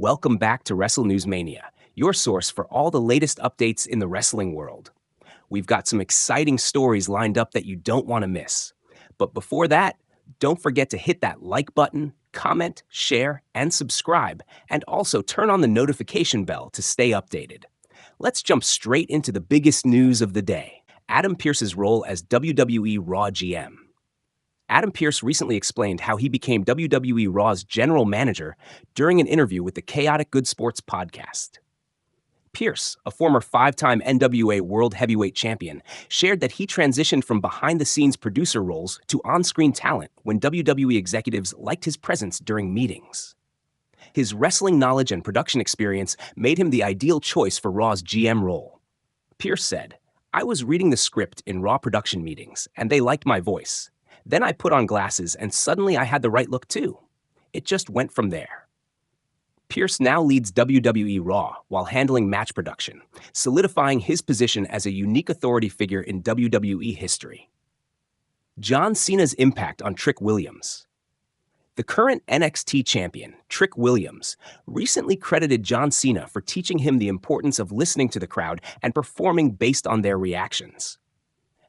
Welcome back to WrestleNewsMania, your source for all the latest updates in the wrestling world. We've got some exciting stories lined up that you don't want to miss. But before that, don't forget to hit that like button, comment, share, and subscribe, and also turn on the notification bell to stay updated. Let's jump straight into the biggest news of the day: Adam Pearce's role as WWE Raw GM. Adam Pearce recently explained how he became WWE Raw's general manager during an interview with the Chaotic Good Sports podcast. Pearce, a former five-time NWA World Heavyweight Champion, shared that he transitioned from behind-the-scenes producer roles to on-screen talent when WWE executives liked his presence during meetings. His wrestling knowledge and production experience made him the ideal choice for Raw's GM role. Pearce said, "I was reading the script in Raw production meetings, and they liked my voice. Then I put on glasses, and suddenly I had the right look too. It just went from there." Pearce now leads WWE Raw while handling match production, solidifying his position as a unique authority figure in WWE history. John Cena's impact on Trick Williams. The current NXT champion, Trick Williams, recently credited John Cena for teaching him the importance of listening to the crowd and performing based on their reactions.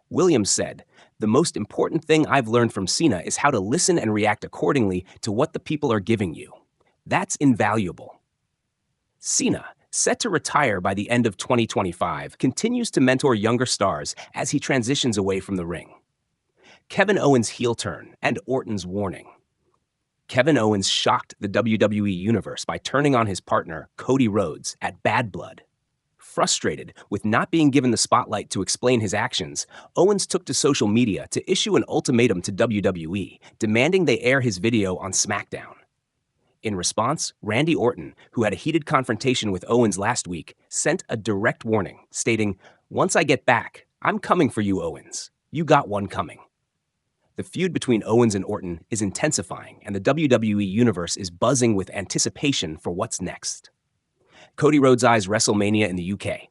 Williams said, "The most important thing I've learned from Cena is how to listen and react accordingly to what the people are giving you. That's invaluable." Cena, set to retire by the end of 2025, continues to mentor younger stars as he transitions away from the ring. Kevin Owens' heel turn and Orton's warning. Kevin Owens shocked the WWE Universe by turning on his partner, Cody Rhodes, at Bad Blood. Frustrated with not being given the spotlight to explain his actions, Owens took to social media to issue an ultimatum to WWE, demanding they air his video on SmackDown. In response, Randy Orton, who had a heated confrontation with Owens last week, sent a direct warning, stating, "Once I get back, I'm coming for you, Owens. You got one coming." The feud between Owens and Orton is intensifying, and the WWE Universe is buzzing with anticipation for what's next. Cody Rhodes eyes WrestleMania in the UK.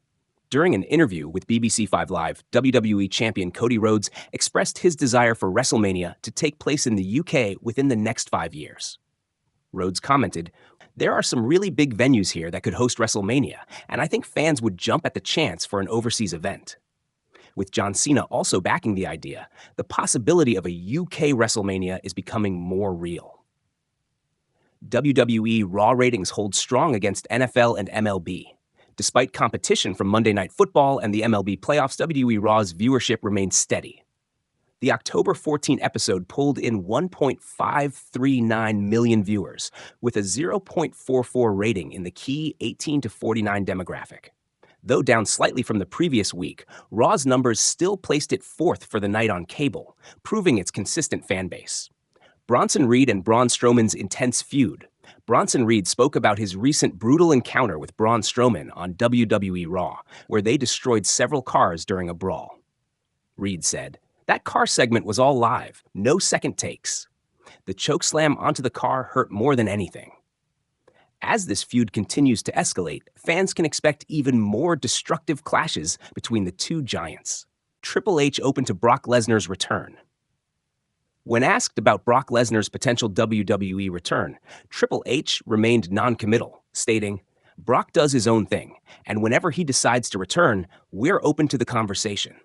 During an interview with BBC 5 Live, WWE champion Cody Rhodes expressed his desire for WrestleMania to take place in the UK within the next 5 years. Rhodes commented, "There are some really big venues here that could host WrestleMania, and I think fans would jump at the chance for an overseas event." With John Cena also backing the idea, the possibility of a UK WrestleMania is becoming more real. WWE Raw ratings hold strong against NFL and MLB. Despite competition from Monday Night Football and the MLB playoffs, WWE Raw's viewership remains steady. The October 14 episode pulled in 1.539 million viewers, with a 0.44 rating in the key 18 to 49 demographic. Though down slightly from the previous week, Raw's numbers still placed it fourth for the night on cable, proving its consistent fan base. Bronson Reed and Braun Strowman's intense feud. Bronson Reed spoke about his recent brutal encounter with Braun Strowman on WWE Raw, where they destroyed several cars during a brawl. Reed said, "That car segment was all live, no second takes. The chokeslam onto the car hurt more than anything." As this feud continues to escalate, fans can expect even more destructive clashes between the two giants. Triple H open to Brock Lesnar's return. When asked about Brock Lesnar's potential WWE return, Triple H remained non-committal, stating, "Brock does his own thing, and whenever he decides to return, we're open to the conversation."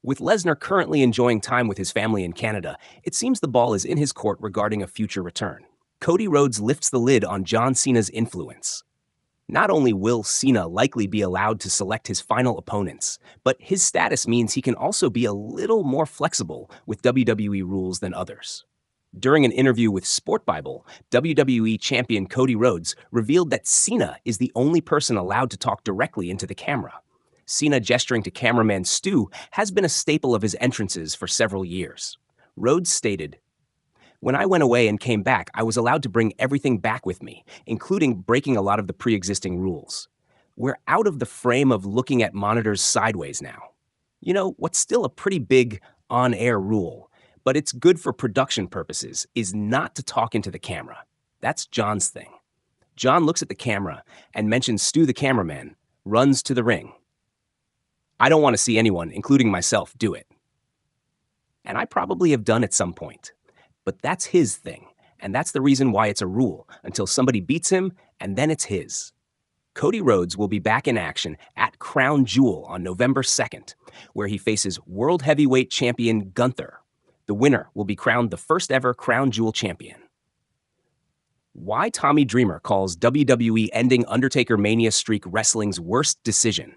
With Lesnar currently enjoying time with his family in Canada, it seems the ball is in his court regarding a future return. Cody Rhodes lifts the lid on John Cena's influence. Not only will Cena likely be allowed to select his final opponents, but his status means he can also be a little more flexible with WWE rules than others. During an interview with Sport Bible, WWE champion Cody Rhodes revealed that Cena is the only person allowed to talk directly into the camera. Cena gesturing to cameraman Stu has been a staple of his entrances for several years. Rhodes stated, "When I went away and came back, I was allowed to bring everything back with me, including breaking a lot of the pre-existing rules. We're out of the frame of looking at monitors sideways now. You know, what's still a pretty big on-air rule, but it's good for production purposes, is not to talk into the camera. That's John's thing. John looks at the camera and mentions Stu the cameraman, runs to the ring. I don't want to see anyone, including myself, do it. And I probably have done at some point. But that's his thing, and that's the reason why it's a rule, until somebody beats him and then it's his. Cody Rhodes will be back in action at Crown Jewel on November 2nd, where he faces World Heavyweight Champion Gunther. The winner will be crowned the first ever Crown Jewel champion. Why Tommy Dreamer calls WWE ending Undertaker Mania streak wrestling's worst decision.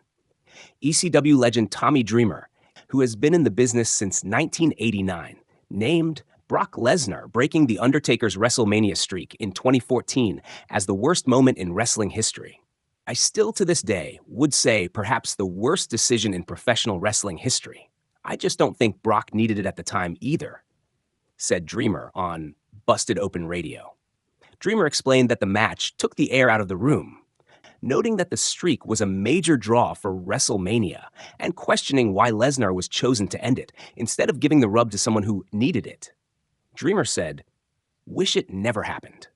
ECW legend Tommy Dreamer, who has been in the business since 1989, named Brock Lesnar breaking The Undertaker's WrestleMania streak in 2014 as the worst moment in wrestling history. I still to this day would say perhaps the worst decision in professional wrestling history. I just don't think Brock needed it at the time either, said Dreamer on Busted Open Radio. Dreamer explained that the match took the air out of the room, noting that the streak was a major draw for WrestleMania and questioning why Lesnar was chosen to end it instead of giving the rub to someone who needed it. Dreamer said, "Wish it never happened.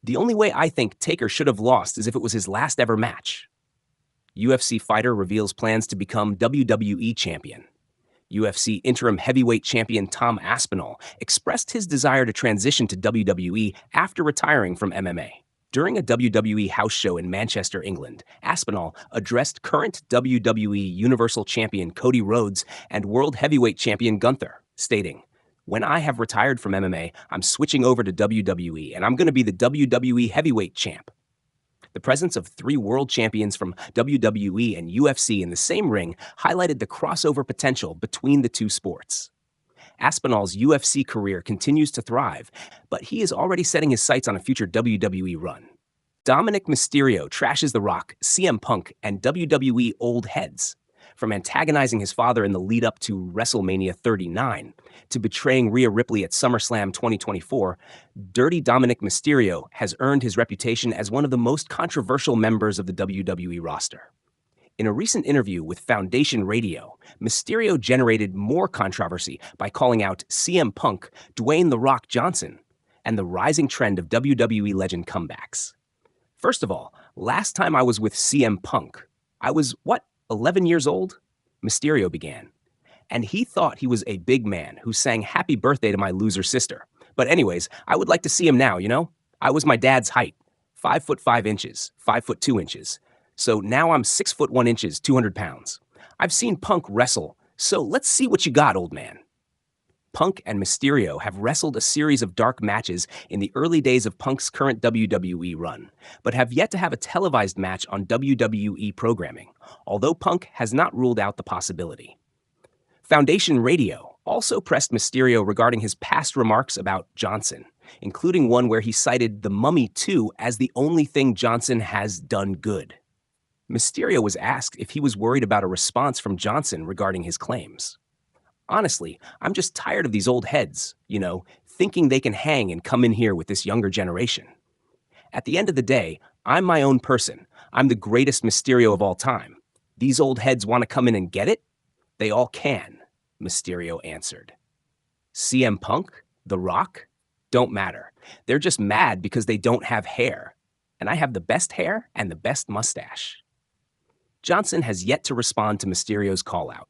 The only way I think Taker should have lost is if it was his last ever match." UFC Fighter reveals plans to become WWE champion. UFC interim heavyweight champion Tom Aspinall expressed his desire to transition to WWE after retiring from MMA. During a WWE house show in Manchester, England, Aspinall addressed current WWE Universal Champion Cody Rhodes and World Heavyweight Champion Gunther, stating, "When I have retired from MMA, I'm switching over to WWE, and I'm going to be the WWE Heavyweight Champ." The presence of 3 world champions from WWE and UFC in the same ring highlighted the crossover potential between the two sports. Aspinall's UFC career continues to thrive, but he is already setting his sights on a future WWE run. Dominik Mysterio trashes The Rock, CM Punk, and WWE old heads. From antagonizing his father in the lead-up to WrestleMania 39 to betraying Rhea Ripley at SummerSlam 2024, Dirty Dominik Mysterio has earned his reputation as one of the most controversial members of the WWE roster. In a recent interview with Foundation Radio, Mysterio generated more controversy by calling out CM Punk, Dwayne "The Rock" Johnson, and the rising trend of WWE legend comebacks. First of all, last time I was with CM Punk, I was, 11 years old? Mysterio began. And he thought he was a big man who sang happy birthday to my loser sister. But anyways, I would like to see him now, you know? I was my dad's height, 5'5", 5'2". So now I'm 6'1", 200 pounds. I've seen Punk wrestle, so let's see what you got, old man. Punk and Mysterio have wrestled a series of dark matches in the early days of Punk's current WWE run, but have yet to have a televised match on WWE programming, although Punk has not ruled out the possibility. Foundation Radio also pressed Mysterio regarding his past remarks about Johnson, including one where he cited The Mummy 2 as the only thing Johnson has done good. Mysterio was asked if he was worried about a response from Johnson regarding his claims. "Honestly, I'm just tired of these old heads, thinking they can hang and come in here with this younger generation. At the end of the day, I'm my own person. I'm the greatest Mysterio of all time. These old heads want to come in and get it? They all can," Mysterio answered. CM Punk, The Rock, don't matter. They're just mad because they don't have hair. And I have the best hair and the best mustache. Johnson has yet to respond to Mysterio's call-out.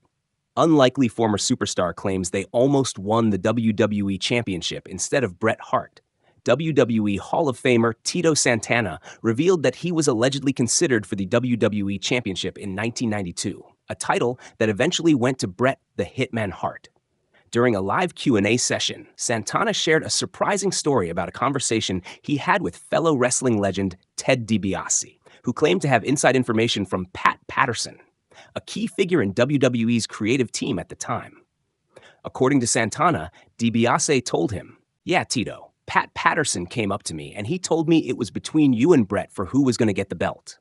Unlikely former superstar claims they almost won the WWE Championship instead of Bret Hart. WWE Hall of Famer Tito Santana revealed that he was allegedly considered for the WWE Championship in 1992, a title that eventually went to Bret the Hitman Hart. During a live Q&A session, Santana shared a surprising story about a conversation he had with fellow wrestling legend Ted DiBiase, who claimed to have inside information from Pat Patterson, a key figure in WWE's creative team at the time. According to Santana, DiBiase told him, "Yeah, Tito, Pat Patterson came up to me and he told me it was between you and Bret for who was going to get the belt."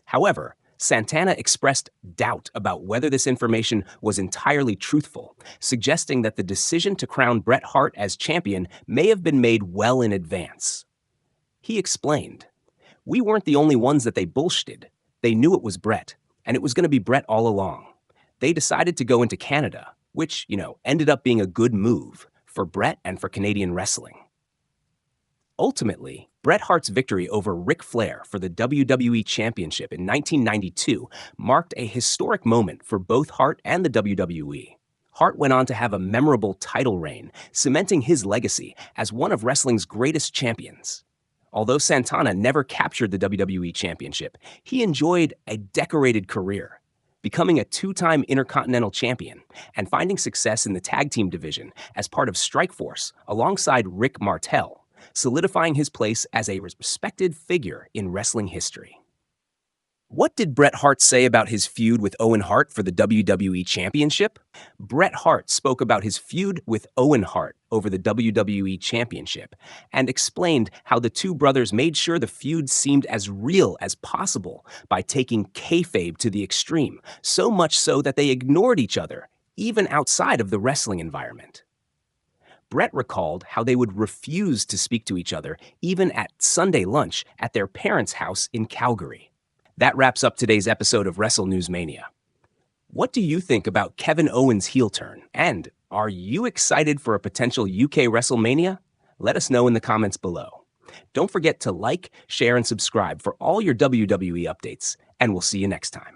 However, Santana expressed doubt about whether this information was entirely truthful, suggesting that the decision to crown Bret Hart as champion may have been made well in advance. He explained, "We weren't the only ones that they bullshitted. They knew it was Bret, and it was going to be Bret all along. They decided to go into Canada, which, ended up being a good move for Bret and for Canadian wrestling." Ultimately, Bret Hart's victory over Ric Flair for the WWE Championship in 1992 marked a historic moment for both Hart and the WWE. Hart went on to have a memorable title reign, cementing his legacy as one of wrestling's greatest champions. Although Santana never captured the WWE Championship, he enjoyed a decorated career, becoming a two-time Intercontinental Champion and finding success in the tag team division as part of Strikeforce alongside Rick Martel, solidifying his place as a respected figure in wrestling history. What did Bret Hart say about his feud with Owen Hart for the WWE Championship? Bret Hart spoke about his feud with Owen Hart over the WWE Championship and explained how the two brothers made sure the feud seemed as real as possible by taking kayfabe to the extreme, so much so that they ignored each other, even outside of the wrestling environment. Bret recalled how they would refuse to speak to each other even at Sunday lunch at their parents' house in Calgary. That wraps up today's episode of Wrestle News Mania. What do you think about Kevin Owens' heel turn? And are you excited for a potential UK WrestleMania? Let us know in the comments below. Don't forget to like, share, and subscribe for all your WWE updates, and we'll see you next time.